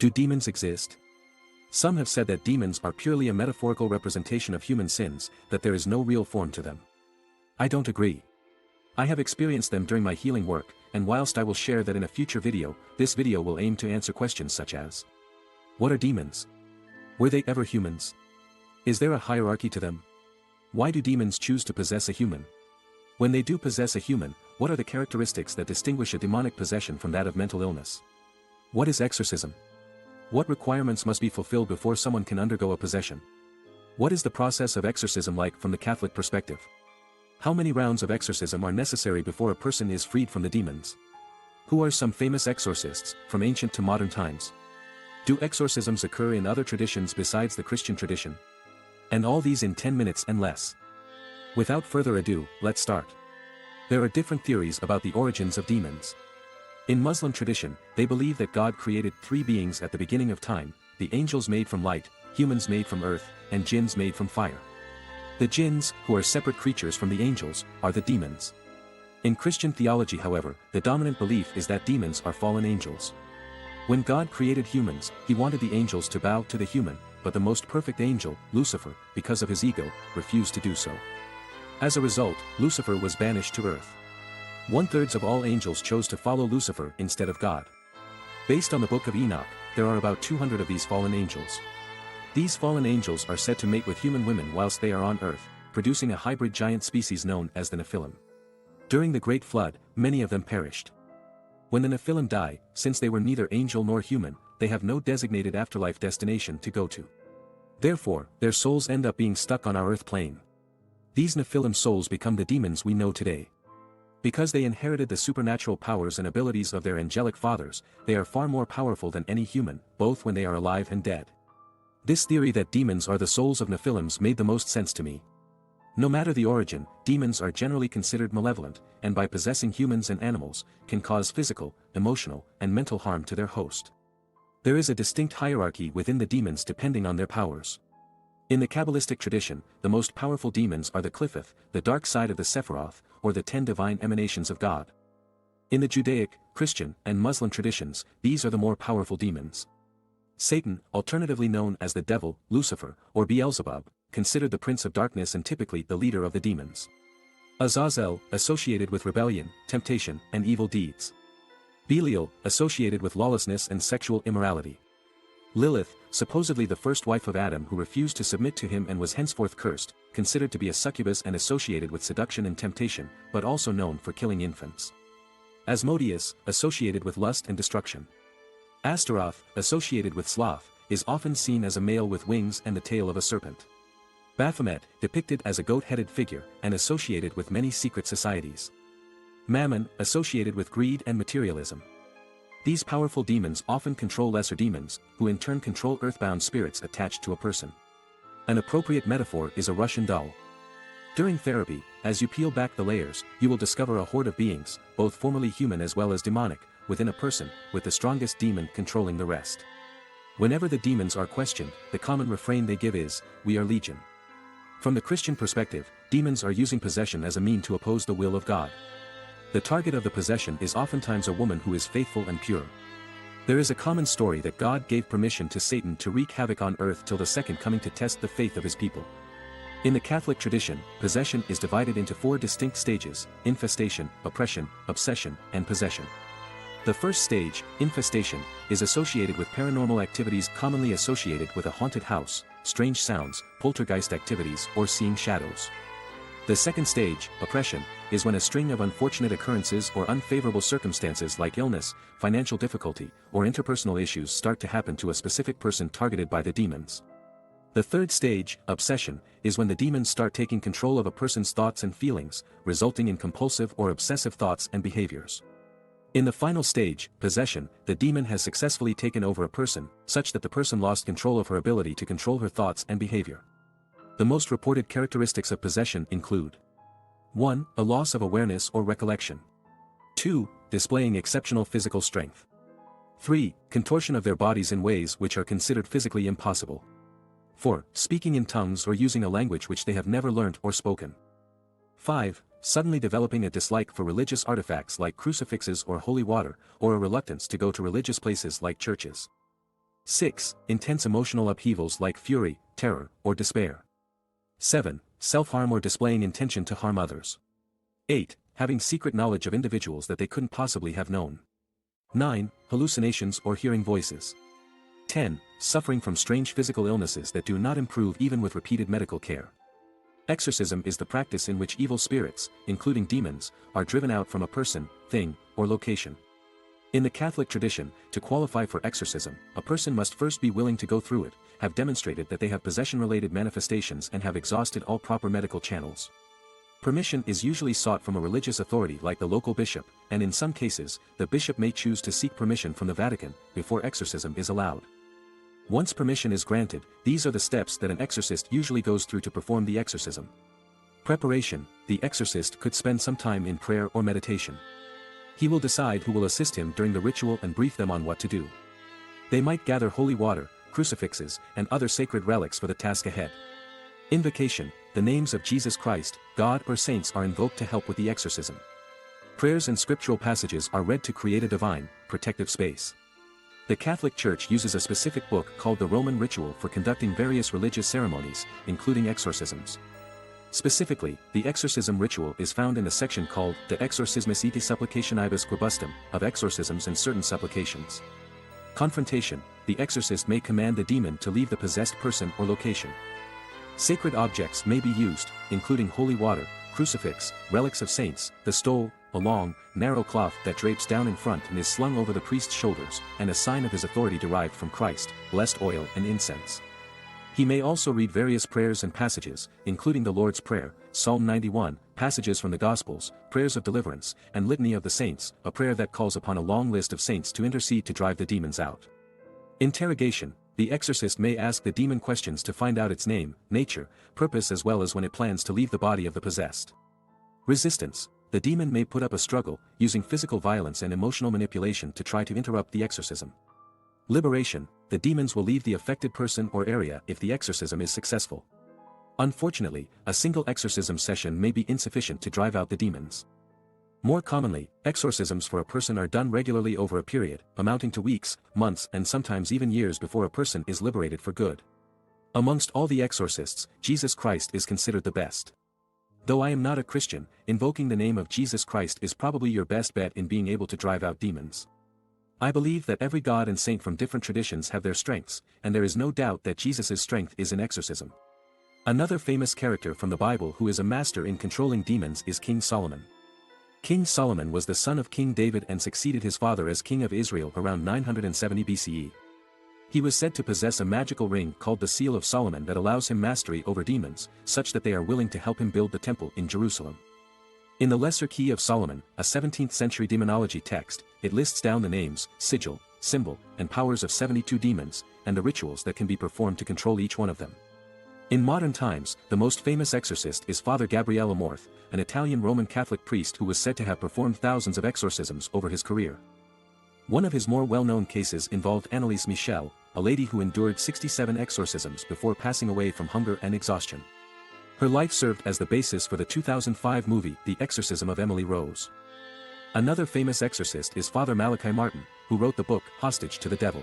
Do demons exist? Some have said that demons are purely a metaphorical representation of human sins, that there is no real form to them. I don't agree. I have experienced them during my healing work, and whilst I will share that in a future video, this video will aim to answer questions such as: what are demons? Were they ever humans? Is there a hierarchy to them? Why do demons choose to possess a human? When they do possess a human, what are the characteristics that distinguish a demonic possession from that of mental illness? What is exorcism? What requirements must be fulfilled before someone can undergo a possession? What is the process of exorcism like from the Catholic perspective? How many rounds of exorcism are necessary before a person is freed from the demons? Who are some famous exorcists, from ancient to modern times? Do exorcisms occur in other traditions besides the Christian tradition? And all these in 10 minutes and less. Without further ado, let's start. There are different theories about the origins of demons. In Muslim tradition, they believe that God created three beings at the beginning of time: the angels made from light, humans made from earth, and jinns made from fire. The jinns, who are separate creatures from the angels, are the demons. In Christian theology, however, the dominant belief is that demons are fallen angels. When God created humans, he wanted the angels to bow to the human, but the most perfect angel, Lucifer, because of his ego, refused to do so. As a result, Lucifer was banished to earth. 1/3 of all angels chose to follow Lucifer instead of God. Based on the Book of Enoch, there are about 200 of these fallen angels. These fallen angels are said to mate with human women whilst they are on earth, producing a hybrid giant species known as the Nephilim. During the Great Flood, many of them perished. When the Nephilim die, since they were neither angel nor human, they have no designated afterlife destination to go to. Therefore, their souls end up being stuck on our earth plane. These Nephilim souls become the demons we know today. Because they inherited the supernatural powers and abilities of their angelic fathers, they are far more powerful than any human, both when they are alive and dead. This theory that demons are the souls of Nephilims made the most sense to me. No matter the origin, demons are generally considered malevolent, and by possessing humans and animals, can cause physical, emotional, and mental harm to their host. There is a distinct hierarchy within the demons depending on their powers. In the Kabbalistic tradition, the most powerful demons are the Qliphoth, the dark side of the Sephiroth, or the 10 divine emanations of God. In the Judaic, Christian, and Muslim traditions, these are the more powerful demons. Satan, alternatively known as the devil, Lucifer, or Beelzebub, considered the prince of darkness and typically the leader of the demons. Azazel, associated with rebellion, temptation, and evil deeds. Belial, associated with lawlessness and sexual immorality. Lilith, supposedly the first wife of Adam who refused to submit to him and was henceforth cursed, considered to be a succubus and associated with seduction and temptation, but also known for killing infants. Asmodeus, associated with lust and destruction. Astaroth, associated with sloth, is often seen as a male with wings and the tail of a serpent. Baphomet, depicted as a goat-headed figure, and associated with many secret societies. Mammon, associated with greed and materialism. These powerful demons often control lesser demons, who in turn control earthbound spirits attached to a person. An appropriate metaphor is a Russian doll. During therapy, as you peel back the layers, you will discover a horde of beings, both formerly human as well as demonic, within a person, with the strongest demon controlling the rest. Whenever the demons are questioned, the common refrain they give is, "We are legion." From the Christian perspective, demons are using possession as a mean to oppose the will of God. The target of the possession is oftentimes a woman who is faithful and pure. There is a common story that God gave permission to Satan to wreak havoc on earth till the second coming to test the faith of his people. In the Catholic tradition, possession is divided into 4 distinct stages: infestation, oppression, obsession, and possession. The first stage, infestation, is associated with paranormal activities commonly associated with a haunted house, strange sounds, poltergeist activities, or seeing shadows. The second stage, oppression, is when a string of unfortunate occurrences or unfavorable circumstances like illness, financial difficulty, or interpersonal issues start to happen to a specific person targeted by the demons. The third stage, obsession, is when the demons start taking control of a person's thoughts and feelings, resulting in compulsive or obsessive thoughts and behaviors. In the final stage, possession, the demon has successfully taken over a person, such that the person lost control of her ability to control her thoughts and behavior. The most reported characteristics of possession include: 1. A loss of awareness or recollection. 2. Displaying exceptional physical strength. 3. Contortion of their bodies in ways which are considered physically impossible. 4. Speaking in tongues or using a language which they have never learnt or spoken. 5. Suddenly developing a dislike for religious artifacts like crucifixes or holy water, or a reluctance to go to religious places like churches. 6. Intense emotional upheavals like fury, terror, or despair. 7. Self-harm or displaying intention to harm others. 8. Having secret knowledge of individuals that they couldn't possibly have known. 9. Hallucinations or hearing voices. 10. Suffering from strange physical illnesses that do not improve even with repeated medical care. Exorcism is the practice in which evil spirits, including demons, are driven out from a person, thing, or location. In the Catholic tradition, to qualify for exorcism, a person must first be willing to go through it, have demonstrated that they have possession-related manifestations and have exhausted all proper medical channels. Permission is usually sought from a religious authority like the local bishop, and in some cases, the bishop may choose to seek permission from the Vatican before exorcism is allowed. Once permission is granted, these are the steps that an exorcist usually goes through to perform the exorcism. Preparation: the exorcist could spend some time in prayer or meditation. He will decide who will assist him during the ritual and brief them on what to do. They might gather holy water, crucifixes, and other sacred relics for the task ahead. Invocation: the names of Jesus Christ, God or saints are invoked to help with the exorcism. Prayers and scriptural passages are read to create a divine, protective space. The Catholic Church uses a specific book called the Roman Ritual for conducting various religious ceremonies, including exorcisms. Specifically, the exorcism ritual is found in a section called De Exorcismis et Supplicationibus Quibustum, of exorcisms and certain supplications. Confrontation: the exorcist may command the demon to leave the possessed person or location. Sacred objects may be used, including holy water, crucifix, relics of saints, the stole, a long, narrow cloth that drapes down in front and is slung over the priest's shoulders, and a sign of his authority derived from Christ, blessed oil and incense. He may also read various prayers and passages, including the Lord's Prayer, Psalm 91, passages from the Gospels, prayers of deliverance, and Litany of the Saints, a prayer that calls upon a long list of saints to intercede to drive the demons out. Interrogation: the exorcist may ask the demon questions to find out its name, nature, purpose as well as when it plans to leave the body of the possessed. Resistance: the demon may put up a struggle, using physical violence and emotional manipulation to try to interrupt the exorcism. Liberation: the demons will leave the affected person or area if the exorcism is successful. Unfortunately, a single exorcism session may be insufficient to drive out the demons. More commonly, exorcisms for a person are done regularly over a period, amounting to weeks, months and sometimes even years before a person is liberated for good. Amongst all the exorcists, Jesus Christ is considered the best. Though I am not a Christian, invoking the name of Jesus Christ is probably your best bet in being able to drive out demons. I believe that every god and saint from different traditions have their strengths, and there is no doubt that Jesus' strength is in exorcism. Another famous character from the Bible who is a master in controlling demons is King Solomon. King Solomon was the son of King David and succeeded his father as king of Israel around 970 BCE. He was said to possess a magical ring called the Seal of Solomon that allows him mastery over demons, such that they are willing to help him build the temple in Jerusalem. In the Lesser Key of Solomon, a 17th century demonology text, it lists down the names, sigil, symbol, and powers of 72 demons, and the rituals that can be performed to control each one of them. In modern times, the most famous exorcist is Father Gabriele Amorth, an Italian Roman Catholic priest who was said to have performed thousands of exorcisms over his career. One of his more well-known cases involved Anneliese Michel, a lady who endured 67 exorcisms before passing away from hunger and exhaustion. Her life served as the basis for the 2005 movie The Exorcism of Emily Rose. Another famous exorcist is Father Malachi Martin, who wrote the book Hostage to the Devil.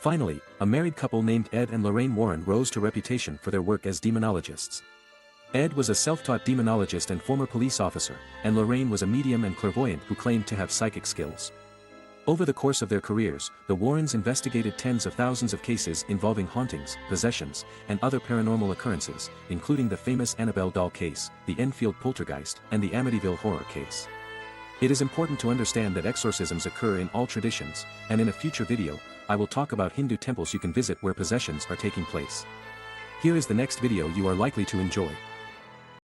Finally, a married couple named Ed and Lorraine Warren rose to reputation for their work as demonologists. Ed was a self-taught demonologist and former police officer, and Lorraine was a medium and clairvoyant who claimed to have psychic skills. Over the course of their careers, the Warrens investigated tens of thousands of cases involving hauntings, possessions, and other paranormal occurrences, including the famous Annabelle doll case, the Enfield poltergeist, and the Amityville horror case. It is important to understand that exorcisms occur in all traditions, and in a future video, I will talk about Hindu temples you can visit where possessions are taking place. Here is the next video you are likely to enjoy.